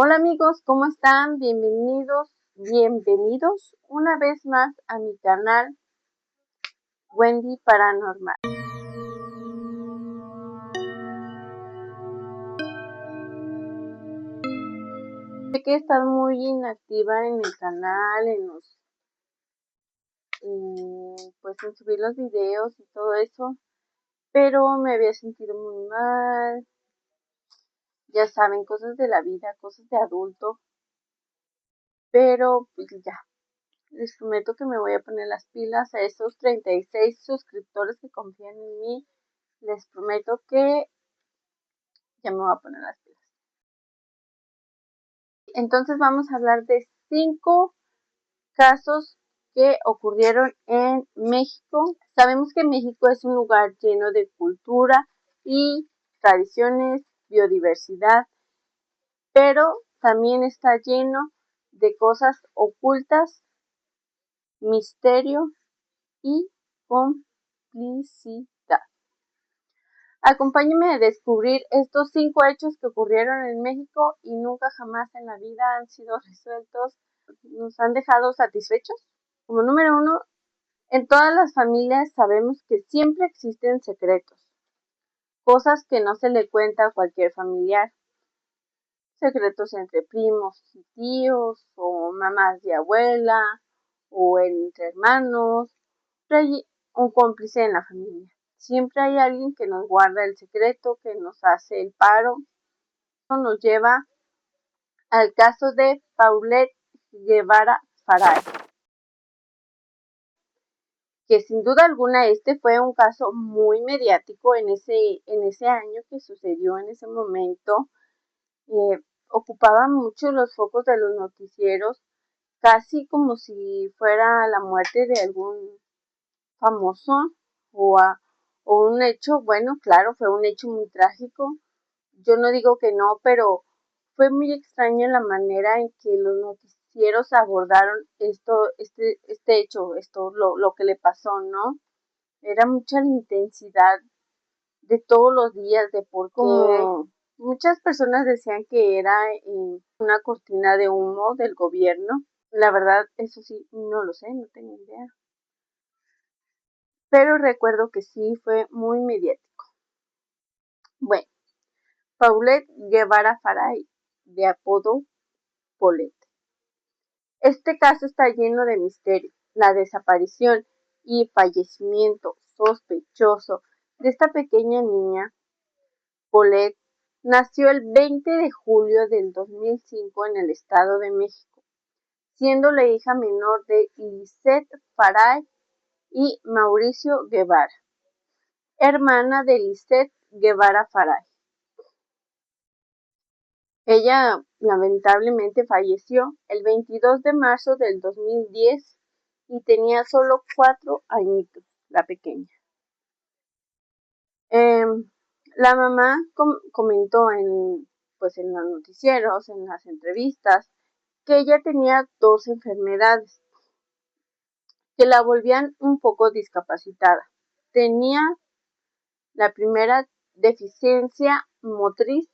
Hola amigos, ¿cómo están? Bienvenidos una vez más a mi canal Wendy Paranormal. Sé que he estado muy inactiva en el canal, en subir los videos y todo eso, pero me había sentido muy mal. Ya saben, cosas de la vida, cosas de adulto, pero pues ya. Les prometo que me voy a poner las pilas a esos 36 suscriptores que confían en mí. Les prometo que ya me voy a poner las pilas. Entonces vamos a hablar de 5 casos que ocurrieron en México. Sabemos que México es un lugar lleno de cultura y tradiciones, biodiversidad, pero también está lleno de cosas ocultas, misterio y complicidad. Acompáñenme a descubrir estos 5 hechos que ocurrieron en México y nunca jamás en la vida han sido resueltos. Nos han dejado satisfechos. Como número 1, en todas las familias sabemos que siempre existen secretos, cosas que no se le cuenta a cualquier familiar. Secretos entre primos y tíos, o mamás y abuela, o entre hermanos. Siempre hay un cómplice en la familia. Siempre hay alguien que nos guarda el secreto, que nos hace el paro. Esto nos lleva al caso de Paulette Guevara Faray, que sin duda alguna este fue un caso muy mediático en ese año que sucedió en ese momento. Ocupaba mucho los focos de los noticieros, casi como si fuera la muerte de algún famoso o, o un hecho. Bueno, claro, fue un hecho muy trágico. Yo no digo que no, pero fue muy extraña la manera en que los noticieros abordaron este hecho, lo que le pasó, ¿no? Era mucha la intensidad de todos los días, de por qué. Muchas personas decían que era una cortina de humo del gobierno. La verdad, eso sí, no lo sé, no tengo idea. Pero recuerdo que sí fue muy mediático. Bueno, Paulette Guevara Faray, de apodo Paulette. Este caso está lleno de misterio. La desaparición y fallecimiento sospechoso de esta pequeña niña, Paulette, nació el 20 de julio del 2005 en el Estado de México, siendo la hija menor de Lisette Faray y Mauricio Guevara, hermana de Lisette Guevara Faray. Ella lamentablemente falleció el 22 de marzo del 2010 y tenía solo 4 añitos, la pequeña. La mamá comentó en los noticieros, en las entrevistas, que ella tenía 2 enfermedades que la volvían un poco discapacitada. Tenía la primera, deficiencia motriz,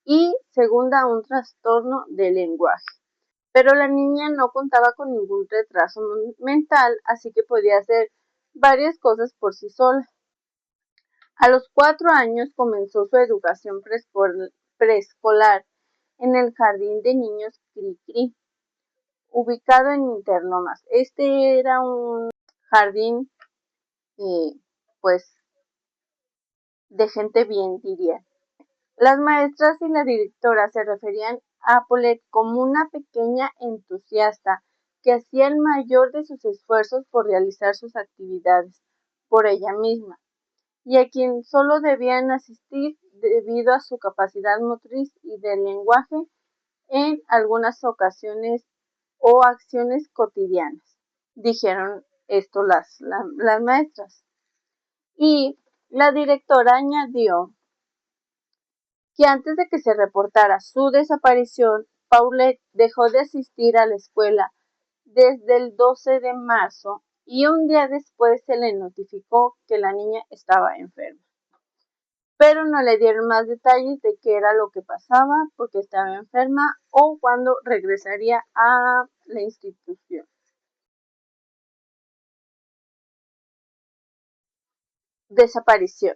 y segunda, un trastorno del lenguaje. Pero la niña no contaba con ningún retraso mental, así que podía hacer varias cosas por sí sola. A los 4 años comenzó su educación preescolar en el Jardín de Niños Cri-Cri, ubicado en Interlomas. Este era un jardín, pues, de gente bien, diría. Las maestras y la directora se referían a Paulette como una pequeña entusiasta que hacía el mayor de sus esfuerzos por realizar sus actividades por ella misma, y a quien solo debían asistir debido a su capacidad motriz y del lenguaje en algunas ocasiones o acciones cotidianas. Dijeron esto las maestras. Y la directora añadió que antes de que se reportara su desaparición, Paulette dejó de asistir a la escuela desde el 12 de marzo y un día después se le notificó que la niña estaba enferma. pero no le dieron más detalles de qué era lo que pasaba, porque estaba enferma o cuándo regresaría a la institución. Desaparición.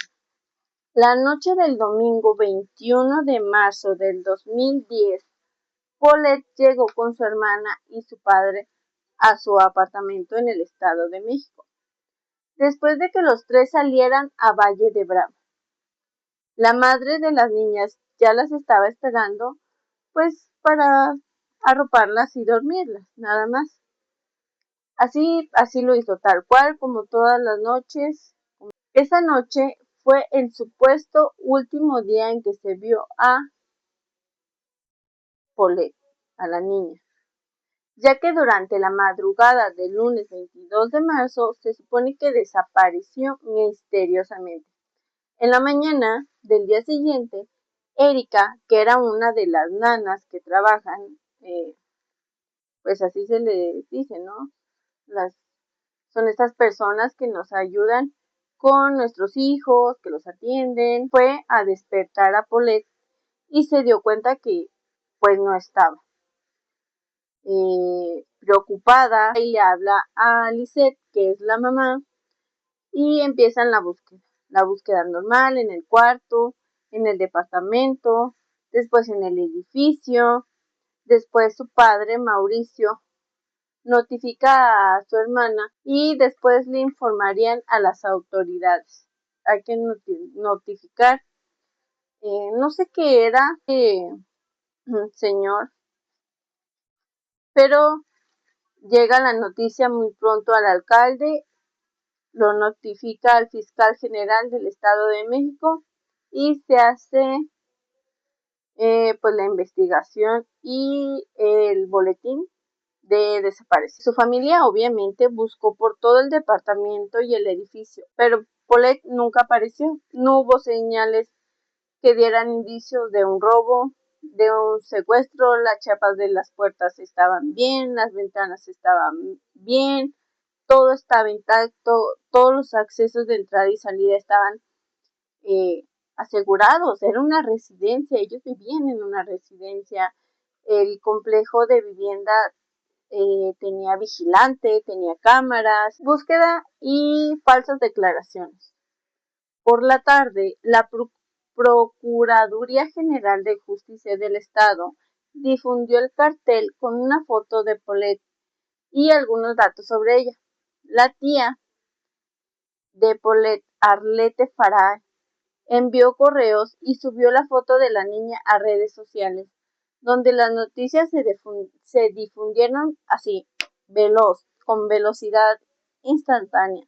La noche del domingo 21 de marzo del 2010, Paulette llegó con su hermana y su padre a su apartamento en el Estado de México, después de que los tres salieran a Valle de Bravo. La madre de las niñas ya las estaba esperando, pues para arroparlas y dormirlas, nada más. Así lo hizo, tal cual, como todas las noches. Esa noche fue el supuesto último día en que se vio a Paulette, a la niña, ya que durante la madrugada del lunes 22 de marzo se supone que desapareció misteriosamente. En la mañana del día siguiente, Erika, que era una de las nanas que trabajan, pues así se le dice, ¿no? Son estas personas que nos ayudan con nuestros hijos, que los atienden, fue a despertar a Paulette y se dio cuenta que pues no estaba. Preocupada, y le habla a Lisette, que es la mamá, y empiezan la búsqueda normal en el cuarto, en el departamento, después en el edificio, después su padre, Mauricio, notifica a su hermana y después le informarían a las autoridades. Hay que notificar, no sé qué era, señor, pero llega la noticia muy pronto al alcalde, lo notifica al fiscal general del Estado de México y se hace pues la investigación y el boletín de desaparecer. Su familia obviamente buscó por todo el departamento y el edificio, pero Paulette nunca apareció. No hubo señales que dieran indicios de un robo, de un secuestro. Las chapas de las puertas estaban bien, las ventanas estaban bien, todo estaba intacto, todos los accesos de entrada y salida estaban asegurados. Era una residencia, ellos vivían en una residencia. El complejo de vivienda tenía vigilante, tenía cámaras, búsqueda y falsas declaraciones. Por la tarde, la Procuraduría General de Justicia del Estado difundió el cartel con una foto de Paulette y algunos datos sobre ella. La tía de Paulette, Arlette Farah, envió correos y subió la foto de la niña a redes sociales, donde las noticias se difundieron así, veloz, con velocidad instantánea.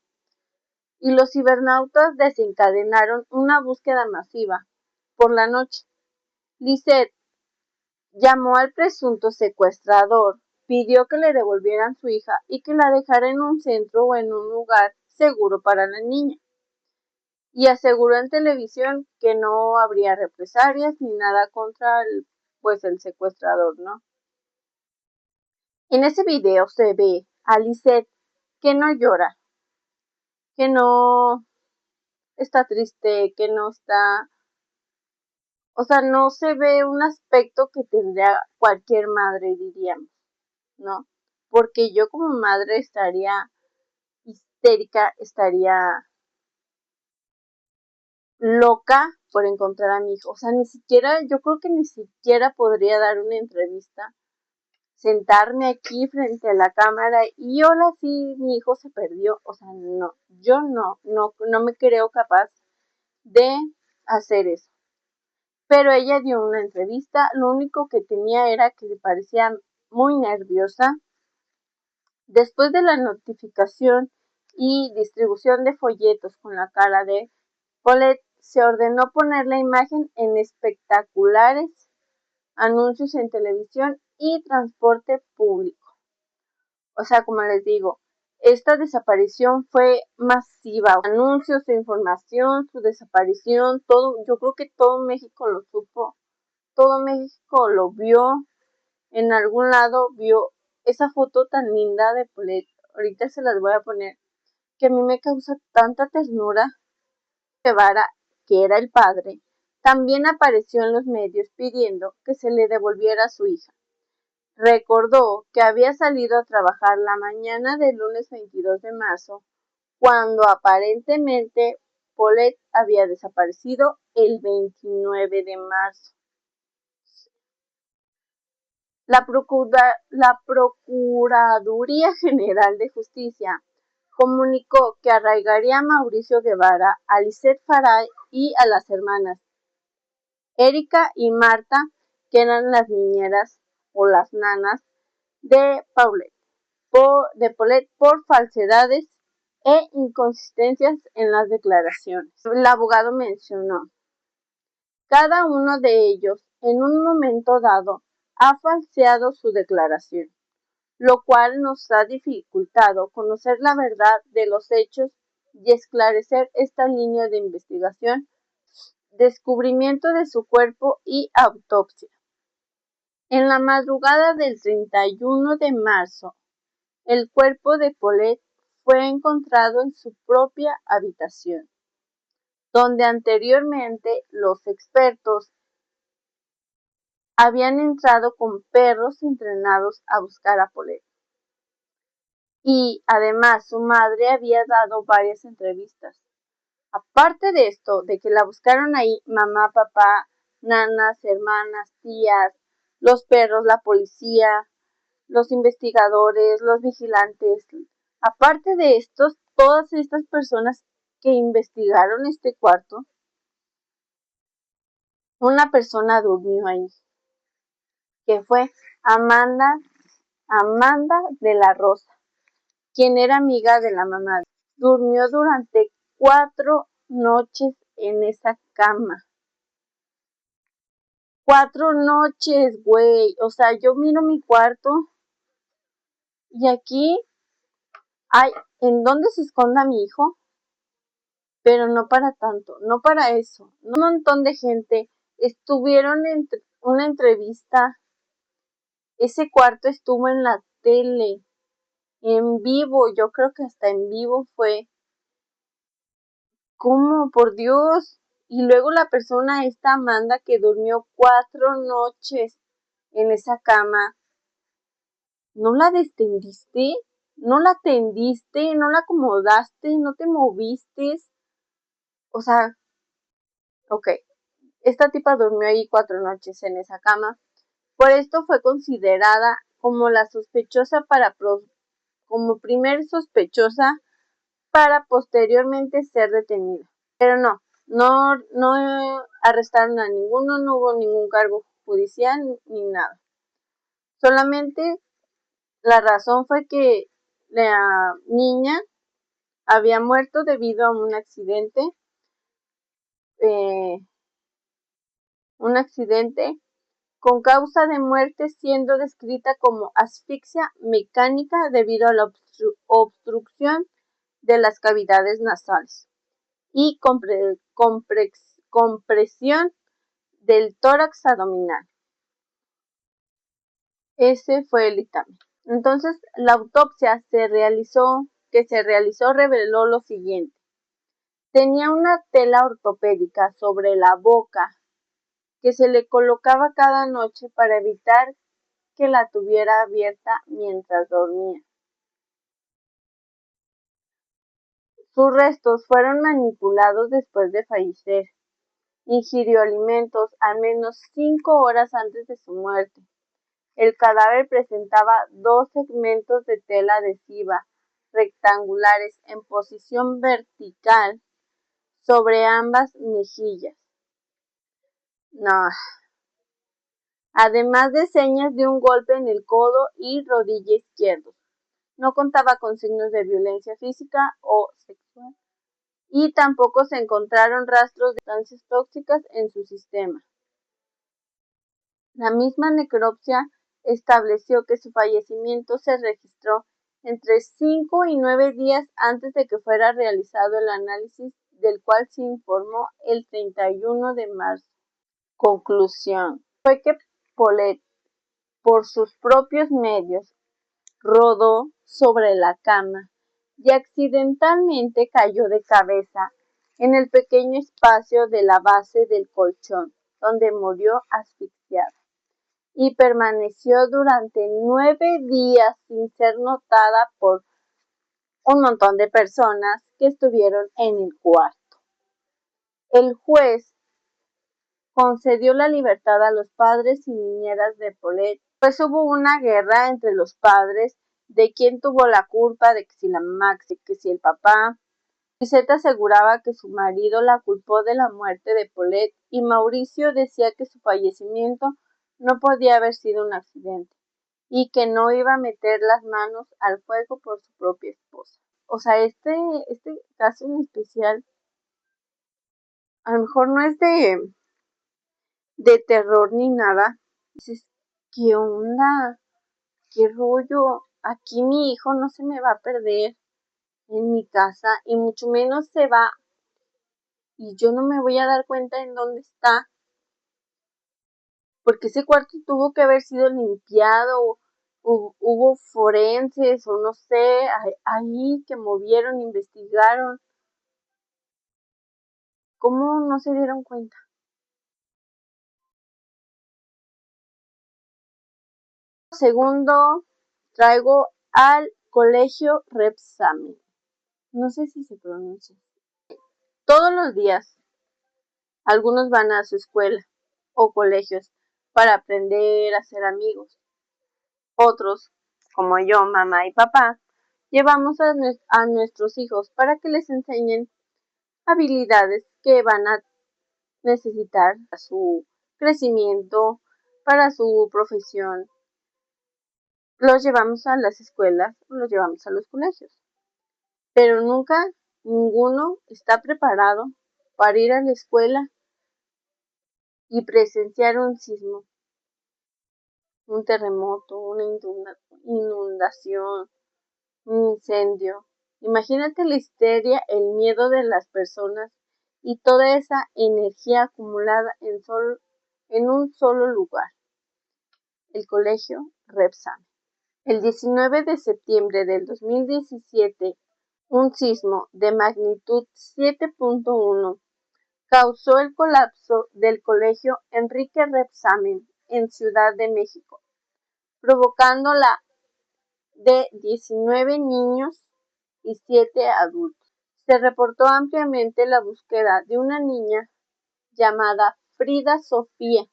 Y los cibernautas desencadenaron una búsqueda masiva. Por la noche, Lisette llamó al presunto secuestrador, pidió que le devolvieran su hija y que la dejara en un centro o en un lugar seguro para la niña. Y aseguró en televisión que no habría represalias ni nada contra el secuestrador, ¿no? En ese video se ve a Lisette que no llora, que no está triste, que no está, o sea, no se ve un aspecto que tendría cualquier madre, diríamos, ¿no? Porque yo como madre estaría histérica, estaría loca por encontrar a mi hijo. O sea, ni siquiera, yo creo que ni siquiera podría dar una entrevista, sentarme aquí frente a la cámara y hola, sí, mi hijo se perdió. O sea, no, yo no me creo capaz de hacer eso. Pero ella dio una entrevista, lo único que tenía era que le parecía muy nerviosa. Después de la notificación y distribución de folletos con la cara de Paulette, se ordenó poner la imagen en espectaculares anuncios en televisión y transporte público. O sea, como les digo, esta desaparición fue masiva. Anuncios de información, su desaparición, todo, yo creo que todo México lo supo, todo México lo vio, en algún lado vio esa foto tan linda de Paulette. Ahorita se las voy a poner, que a mí me causa tanta ternura. Guevara, que era el padre, también apareció en los medios pidiendo que se le devolviera a su hija. Recordó que había salido a trabajar la mañana del lunes 22 de marzo, cuando aparentemente Paulette había desaparecido el 29 de marzo. La Procuraduría General de Justicia comunicó que arraigaría a Mauricio Guevara, a Lisette Faray y a las hermanas Erika y Marta, que eran las niñeras o las nanas de Paulette, por falsedades e inconsistencias en las declaraciones. El abogado mencionó: cada uno de ellos, en un momento dado, ha falseado su declaración, lo cual nos ha dificultado conocer la verdad de los hechos y esclarecer esta línea de investigación, descubrimiento de su cuerpo y autopsia. En la madrugada del 31 de marzo, el cuerpo de Paulette fue encontrado en su propia habitación, donde anteriormente los expertos habían entrado con perros entrenados a buscar a Paulette. Y además su madre había dado varias entrevistas. Aparte de esto, de que la buscaron ahí mamá, papá, nanas, hermanas, tías, los perros, la policía, los investigadores, los vigilantes. Aparte de estos, todas estas personas que investigaron este cuarto, una persona durmió ahí, que fue Amanda de la Rosa, quien era amiga de la mamá. Durmió durante 4 noches en esa cama. 4 noches, güey. O sea, yo miro mi cuarto y aquí hay en dónde se esconda mi hijo, pero no para tanto, no para eso. Un montón de gente estuvieron en una entrevista. Ese cuarto estuvo en la tele, en vivo. Yo creo que hasta en vivo fue. ¿Cómo? Por Dios. Y luego la persona, esta Amanda, que durmió 4 noches en esa cama, ¿no la destendiste? ¿No la tendiste? ¿No la acomodaste? ¿No te moviste? O sea, ok, esta tipa durmió ahí 4 noches en esa cama. Por esto fue considerada como la sospechosa como primer sospechosa para posteriormente ser detenida. Pero no arrestaron a ninguno, no hubo ningún cargo judicial ni nada. Solamente la razón fue que la niña había muerto debido a un accidente con causa de muerte siendo descrita como asfixia mecánica debido a la obstrucción de las cavidades nasales y compresión del tórax abdominal. Ese fue el dictamen. Entonces, la autopsia que se realizó reveló lo siguiente: tenía una tela ortopédica sobre la boca que se le colocaba cada noche para evitar que la tuviera abierta mientras dormía. Sus restos fueron manipulados después de fallecer. Ingirió alimentos al menos 5 horas antes de su muerte. El cadáver presentaba 2 segmentos de tela adhesiva rectangulares en posición vertical sobre ambas mejillas. No. Además de señas de un golpe en el codo y rodilla izquierdos. No contaba con signos de violencia física o sexual. Y tampoco se encontraron rastros de sustancias tóxicas en su sistema. La misma necropsia estableció que su fallecimiento se registró entre 5 y 9 días antes de que fuera realizado el análisis, del cual se informó el 31 de marzo. Conclusión: fue que Paulette, por sus propios medios, rodó sobre la cama y accidentalmente cayó de cabeza en el pequeño espacio de la base del colchón, donde murió asfixiada y permaneció durante 9 días sin ser notada por un montón de personas que estuvieron en el cuarto. El juez concedió la libertad a los padres y niñeras de Paulette. Pues hubo una guerra entre los padres de quién tuvo la culpa, de que si la mamá, que si el papá. Lisette aseguraba que su marido la culpó de la muerte de Paulette y Mauricio decía que su fallecimiento no podía haber sido un accidente y que no iba a meter las manos al fuego por su propia esposa. O sea, este caso en especial a lo mejor no es de terror ni nada. Dices, ¿qué onda? ¿Qué rollo? Aquí mi hijo no se me va a perder en mi casa y mucho menos se va y yo no me voy a dar cuenta en dónde está, porque ese cuarto tuvo que haber sido limpiado, hubo forenses o no sé, ahí que movieron, investigaron. ¿Cómo no se dieron cuenta? Segundo, traigo al colegio Repsamen. No sé si se pronuncia. Todos los días, algunos van a su escuela o colegios para aprender a ser amigos. Otros, como yo, mamá y papá, llevamos a nuestros hijos para que les enseñen habilidades que van a necesitar para su crecimiento, para su profesión. Los llevamos a las escuelas, los llevamos a los colegios, pero nunca ninguno está preparado para ir a la escuela y presenciar un sismo, un terremoto, una inundación, un incendio. Imagínate la histeria, el miedo de las personas y toda esa energía acumulada en un solo lugar, el colegio Repsam. El 19 de septiembre del 2017, un sismo de magnitud 7.1 causó el colapso del colegio Enrique Repsamen en Ciudad de México, provocando la de 19 niños y 7 adultos. Se reportó ampliamente la búsqueda de una niña llamada Frida Sofía.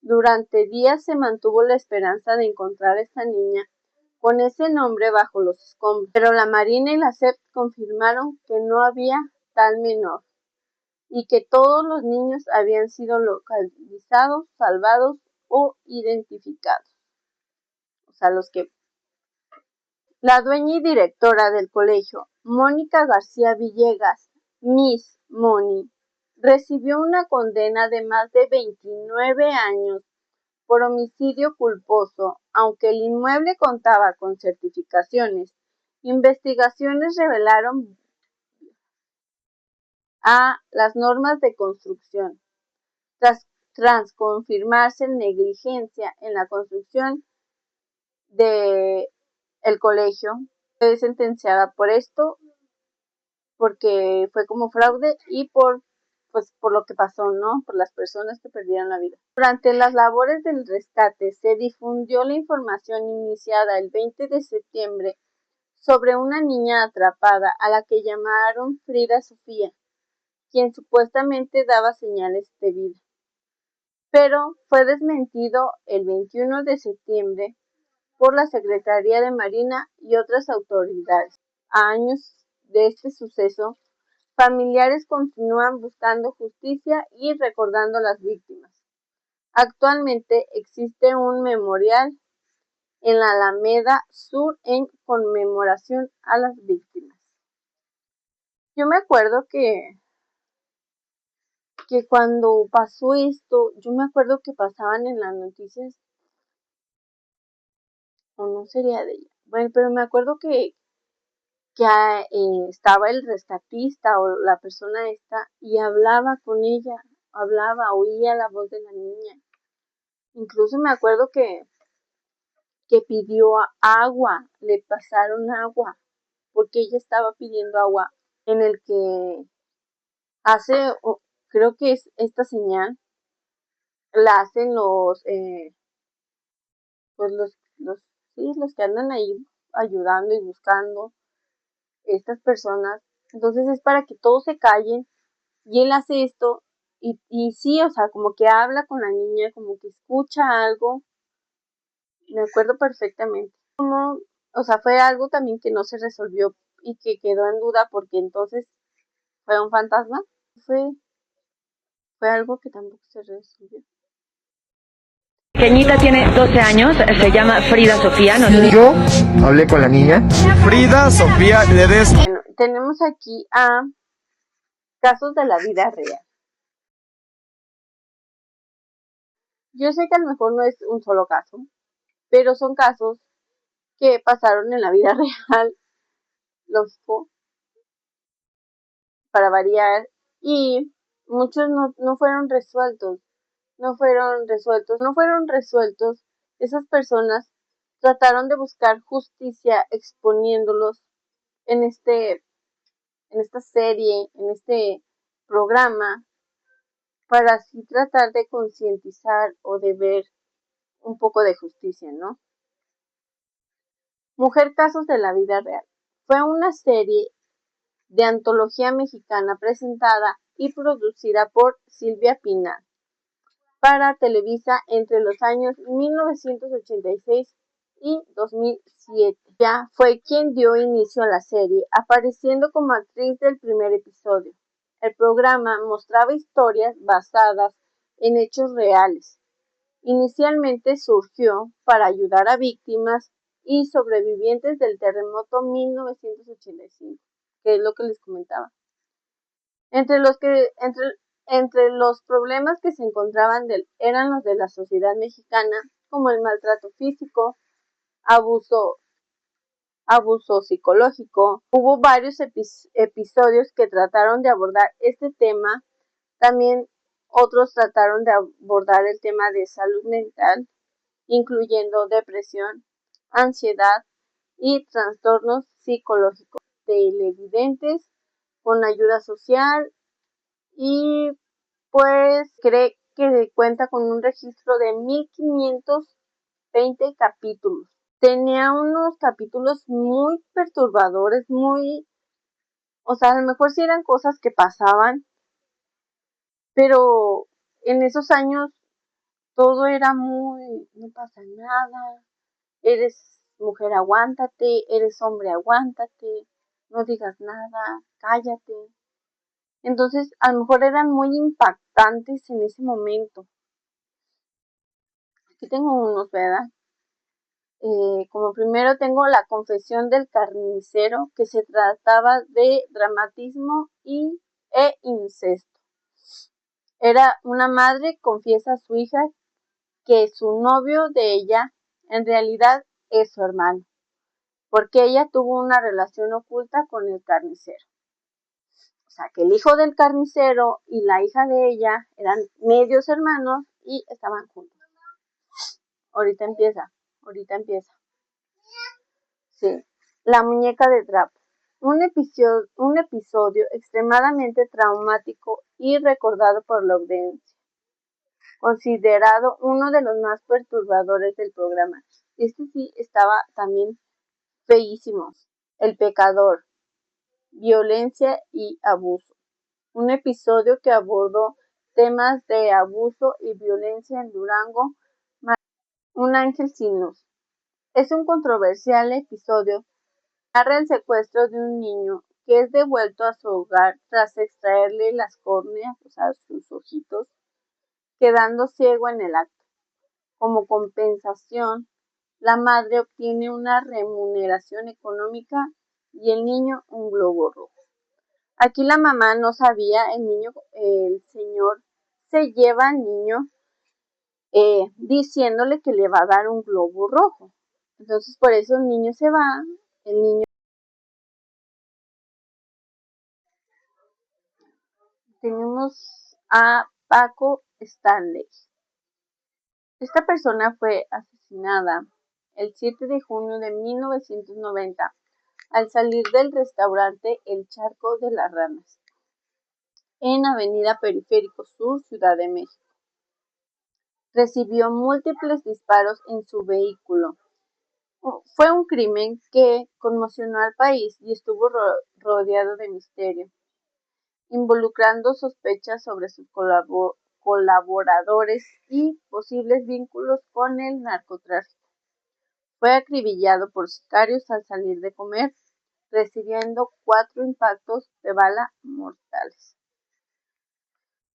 Durante días se mantuvo la esperanza de encontrar a esta niña con ese nombre bajo los escombros, pero la Marina y la SEP confirmaron que no había tal menor y que todos los niños habían sido localizados, salvados o identificados. O sea, los que la dueña y directora del colegio, Mónica García Villegas, Miss Moni, recibió una condena de más de 29 años por homicidio culposo, aunque el inmueble contaba con certificaciones. Investigaciones revelaron a las normas de construcción. Tras confirmarse negligencia en la construcción de el colegio, fue sentenciada por esto, porque fue como fraude y por lo que pasó, ¿no? Por las personas que perdieron la vida. Durante las labores del rescate se difundió la información iniciada el 20 de septiembre sobre una niña atrapada a la que llamaron Frida Sofía, quien supuestamente daba señales de vida. Pero fue desmentido el 21 de septiembre por la Secretaría de Marina y otras autoridades. A años de este suceso, familiares continúan buscando justicia y recordando a las víctimas. Actualmente existe un memorial en la Alameda Sur en conmemoración a las víctimas. Yo me acuerdo que cuando pasó esto, yo me acuerdo que pasaban en las noticias, o no sería de ella. Bueno, pero me acuerdo que estaba el rescatista o la persona esta y hablaba con ella, oía la voz de la niña. Incluso me acuerdo que pidió agua, le pasaron agua, porque ella estaba pidiendo agua en el que hace, creo que es esta señal, la hacen pues sí, los que andan ahí ayudando y buscando estas personas. Entonces es para que todos se callen y él hace esto y sí, o sea, como que habla con la niña, como que escucha algo, me acuerdo perfectamente. Como, o sea, fue algo también que no se resolvió y que quedó en duda porque entonces fue un fantasma. Fue, fue algo que tampoco se resolvió. Pequeñita tiene 12 años, se llama Frida Sofía. No sé. Yo hablé con la niña. Frida Sofía Ledesma. Bueno, tenemos aquí a casos de la vida real. Yo sé que a lo mejor no es un solo caso, pero son casos que pasaron en la vida real, lógico, para variar, y muchos no fueron resueltos, no fueron resueltos. Esas personas trataron de buscar justicia exponiéndolos en en esta serie, en este programa, para así tratar de concientizar o de ver un poco de justicia, ¿no? Mujer Casos de la Vida Real. Fue una serie de antología mexicana presentada y producida por Silvia Pinal para Televisa entre los años 1986 y 2007. Ya fue quien dio inicio a la serie, apareciendo como actriz del primer episodio. El programa mostraba historias basadas en hechos reales. Inicialmente surgió para ayudar a víctimas y sobrevivientes del terremoto 1985, que es lo que les comentaba. Entre los problemas que se encontraban eran los de la sociedad mexicana, como el maltrato físico, abuso psicológico. Hubo varios episodios que trataron de abordar este tema. También otros trataron de abordar el tema de salud mental, incluyendo depresión, ansiedad y trastornos psicológicos. Televidentes con ayuda social y pues cree que cuenta con un registro de 1520 capítulos. Tenía unos capítulos muy perturbadores, o sea, a lo mejor sí eran cosas que pasaban, pero en esos años todo era no pasa nada, eres mujer, aguántate, eres hombre, aguántate, no digas nada, cállate. Entonces, a lo mejor eran muy impactantes en ese momento. Aquí tengo unos, ¿verdad? Como primero tengo La confesión del carnicero, que se trataba de dramatismo e incesto. Era una madre confiesa a su hija que su novio de ella en realidad es su hermano, porque ella tuvo una relación oculta con el carnicero. O sea, que el hijo del carnicero y la hija de ella eran medios hermanos y estaban juntos. Ahorita empieza. Sí. La muñeca de trapo. Un episodio extremadamente traumático y recordado por la audiencia, considerado uno de los más perturbadores del programa. Este sí estaba también feísimo. El pecador, violencia y abuso. Un episodio que abordó temas de abuso y violencia en Durango. Un ángel sin luz. Es un controversial episodio que narra el secuestro de un niño que es devuelto a su hogar tras extraerle las córneas, o sea, sus ojitos, quedando ciego en el acto. Como compensación, la madre obtiene una remuneración económica y el niño un globo rojo. Aquí la mamá no sabía, el señor se lleva al niño diciéndole que le va a dar un globo rojo. Entonces por eso el niño se va, el niño. Tenemos a Paco Stanley. Esta persona fue asesinada el 7 de junio de 1990 al salir del restaurante El Charco de las Ranas. en Avenida Periférico Sur, Ciudad de México. Recibió múltiples disparos en su vehículo. Fue un crimen que conmocionó al país y estuvo rodeado de misterio, involucrando sospechas sobre sus colaboradores y posibles vínculos con el narcotráfico. Fue acribillado por sicarios al salir de comer, recibiendo 4 impactos de bala mortales.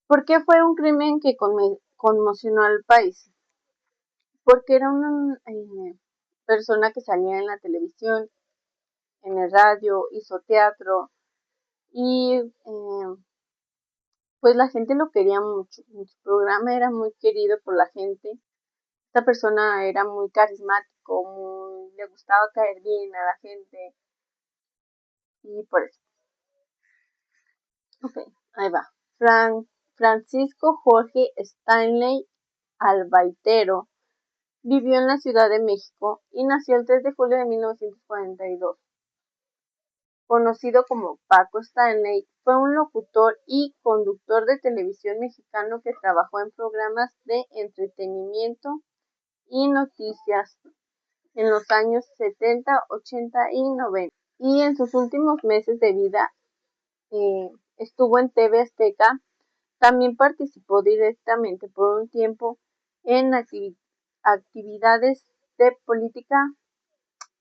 ¿Por qué fue un crimen que conmocionó al país? Porque era una persona que salía en la televisión, en el radio, hizo teatro y pues la gente lo quería mucho. Su programa era muy querido por la gente. Esta persona era muy carismático, le gustaba caer bien a la gente y por eso. Ok, ahí va. Francisco Jorge Stanley Albaitero vivió en la Ciudad de México y nació el 3 de julio de 1942. Conocido como Paco Stanley, fue un locutor y conductor de televisión mexicano que trabajó en programas de entretenimiento y noticias en los años 70, 80 y 90. Y en sus últimos meses de vida estuvo en TV Azteca. También participó directamente por un tiempo en actividades de política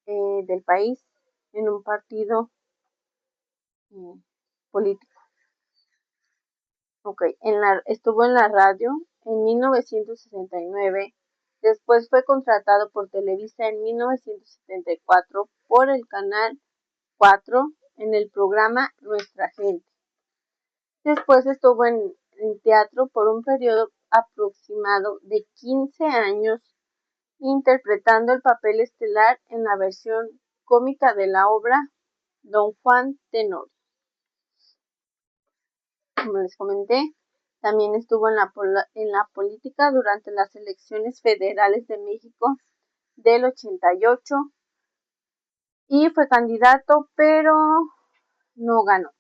del país en un partido político. Okay. Estuvo en la radio en 1969, después fue contratado por Televisa en 1974 por el Canal 4 en el programa Nuestra Gente. Después estuvo en teatro por un periodo aproximado de 15 años, interpretando el papel estelar en la versión cómica de la obra Don Juan Tenorio. Como les comenté, también estuvo en la política durante las elecciones federales de México del 88 y fue candidato, pero no ganó.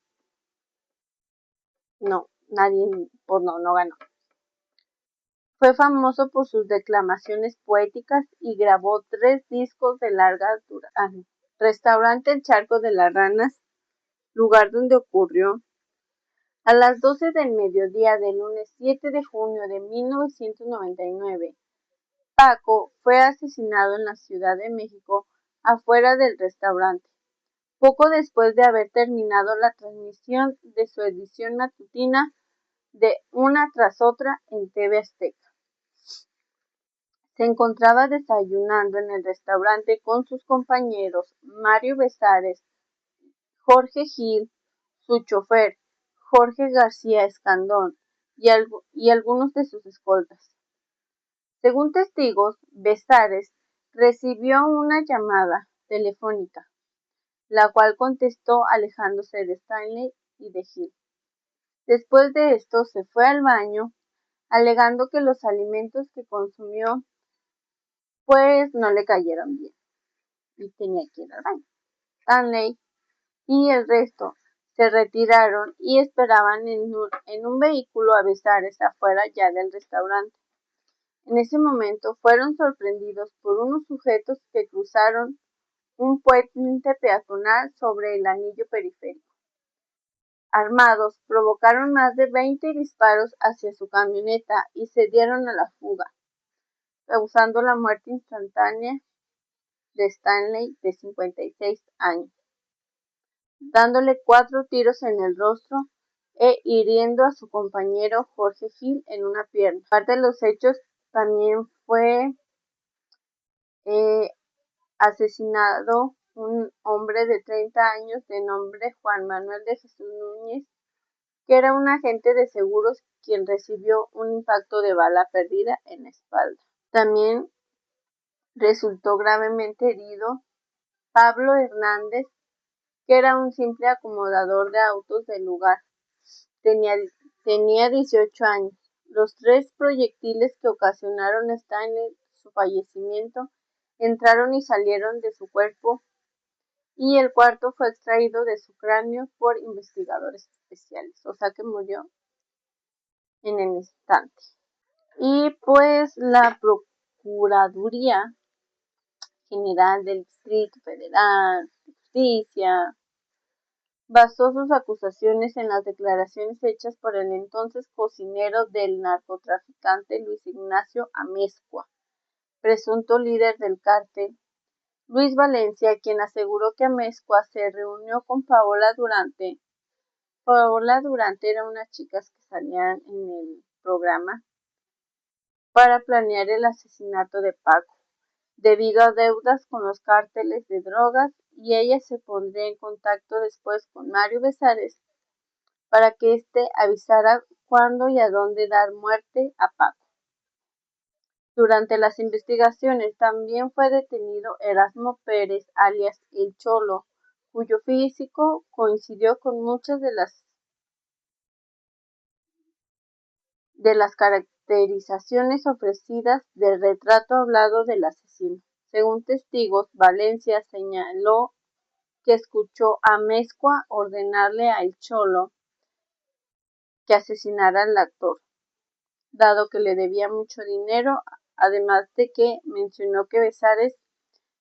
No ganó. Fue famoso por sus declamaciones poéticas y grabó 3 discos de larga duración. Restaurante El Charco de las Ranas, lugar donde ocurrió. A las 12 del mediodía del lunes 7 de junio de 1999, Paco fue asesinado en la Ciudad de México afuera del restaurante, poco después de haber terminado la transmisión de su edición matutina de Una tras otra en TV Azteca. Se encontraba desayunando en el restaurante con sus compañeros Mario Besares, Jorge Gil, su chofer, Jorge García Escandón y algunos de sus escoltas. Según testigos, Besares recibió una llamada telefónica, la cual contestó alejándose de Stanley y de Gil. Después de esto se fue al baño, alegando que los alimentos que consumió pues no le cayeron bien y tenía que ir al baño. Stanley y el resto se retiraron y esperaban en un vehículo a Besares afuera ya del restaurante. En ese momento fueron sorprendidos por unos sujetos que cruzaron un puente peatonal sobre el anillo periférico. Armados, provocaron más de 20 disparos hacia su camioneta y se dieron a la fuga, causando la muerte instantánea de Stanley, de 56 años, dándole 4 tiros en el rostro e hiriendo a su compañero Jorge Gil en una pierna. Aparte de los hechos, también fue asesinado un hombre de 30 años de nombre Juan Manuel de Jesús Núñez, que era un agente de seguros quien recibió un impacto de bala perdida en la espalda. También resultó gravemente herido Pablo Hernández, que era un simple acomodador de autos del lugar. Tenía 18 años. Los 3 proyectiles que ocasionaron a Stanley su fallecimiento entraron y salieron de su cuerpo y el cuarto fue extraído de su cráneo por investigadores especiales, o sea que murió en el instante. Y pues la Procuraduría General del Distrito Federal de Justicia basó sus acusaciones en las declaraciones hechas por el entonces cocinero del narcotraficante Luis Ignacio Amezcua, presunto líder del cártel Luis Valencia, quien aseguró que Amezcua se reunió con Paola Durante. Paola Durante era unas chicas que salían en el programa para planear el asesinato de Paco, debido a deudas con los cárteles de drogas, y ella se pondría en contacto después con Mario Besares para que éste avisara cuándo y a dónde dar muerte a Paco. Durante las investigaciones también fue detenido Erasmo Pérez, alias El Cholo, cuyo físico coincidió con muchas de las caracterizaciones ofrecidas del retrato hablado del asesino. Según testigos, Valencia señaló que escuchó a Amezcua ordenarle a El Cholo que asesinara al actor, dado que le debía mucho dinero, además de que mencionó que Besares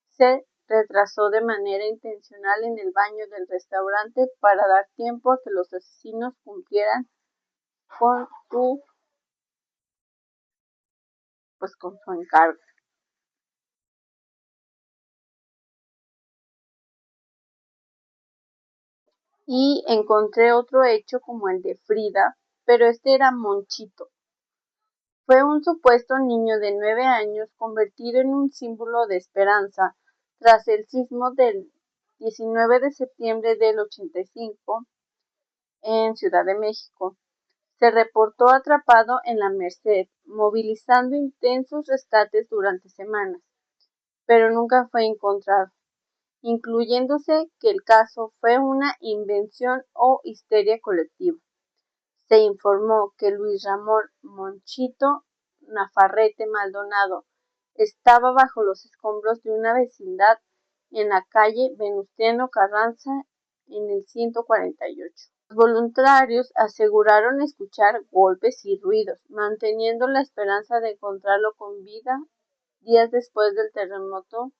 se retrasó de manera intencional en el baño del restaurante para dar tiempo a que los asesinos cumplieran con su encargo. Y encontré otro hecho como el de Frida, pero este era Monchito. Fue un supuesto niño de 9 años convertido en un símbolo de esperanza tras el sismo del 19 de septiembre del 85 en Ciudad de México. Se reportó atrapado en la Merced, movilizando intensos rescates durante semanas, pero nunca fue encontrado, incluyéndose que el caso fue una invención o histeria colectiva. Se informó que Luis Ramón Monchito Nafarrete Maldonado estaba bajo los escombros de una vecindad en la calle Venustiano Carranza en el 148. Los voluntarios aseguraron escuchar golpes y ruidos, manteniendo la esperanza de encontrarlo con vida días después del terremoto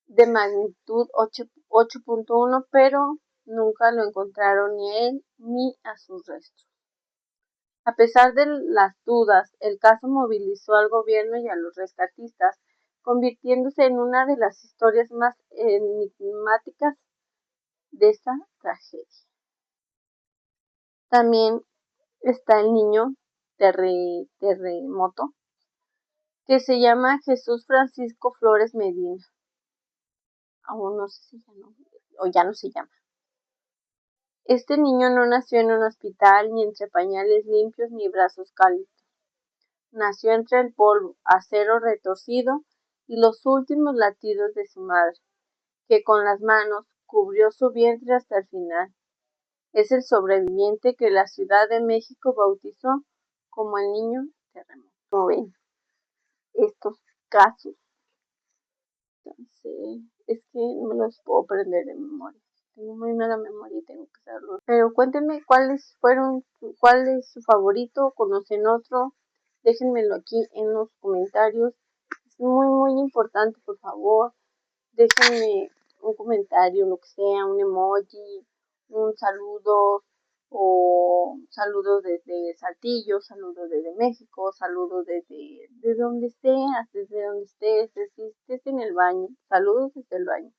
de magnitud 8.1, pero nunca lo encontraron ni a él ni a sus restos. A pesar de las dudas, el caso movilizó al gobierno y a los rescatistas, convirtiéndose en una de las historias más enigmáticas de esta tragedia. También está el niño terremoto, que se llama Jesús Francisco Flores Medina. Aún no sé si ya no se llama. Este niño no nació en un hospital, ni entre pañales limpios, ni brazos cálidos. Nació entre el polvo, acero retorcido y los últimos latidos de su madre, que con las manos cubrió su vientre hasta el final. Es el sobreviviente que la Ciudad de México bautizó como el niño terremoto. Como ven, estos casos, entonces, es que no me los puedo aprender de memoria. Tengo muy mala memoria y tengo que saberlo. Pero cuéntenme cuál es su favorito, conocen otro, déjenmelo aquí en los comentarios. Es muy, muy importante, por favor. Déjenme un comentario, lo que sea, un emoji, un saludo, o saludos desde Saltillo, saludos desde México, saludos desde donde estés, desde estés en el baño, saludos desde el baño.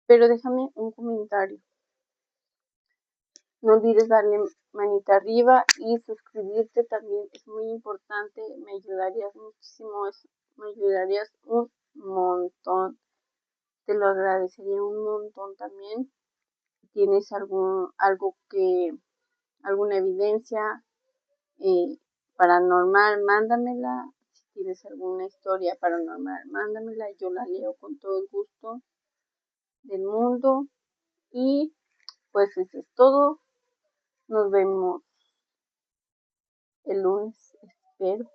Pero déjame un comentario. No olvides darle manita arriba y suscribirte también, es muy importante, me ayudarías muchísimo, me ayudarías un montón. Te lo agradecería un montón también. Si tienes alguna evidencia paranormal, mándamela. Si tienes alguna historia paranormal, mándamela. Yo la leo con todo el gusto del mundo. Y pues eso es todo. Nos vemos el lunes, espero.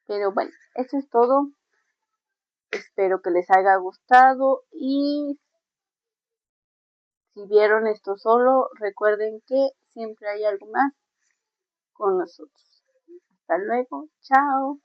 Pero bueno, eso es todo. Espero que les haya gustado y si vieron esto solo, recuerden que siempre hay algo más con nosotros. Hasta luego, chao.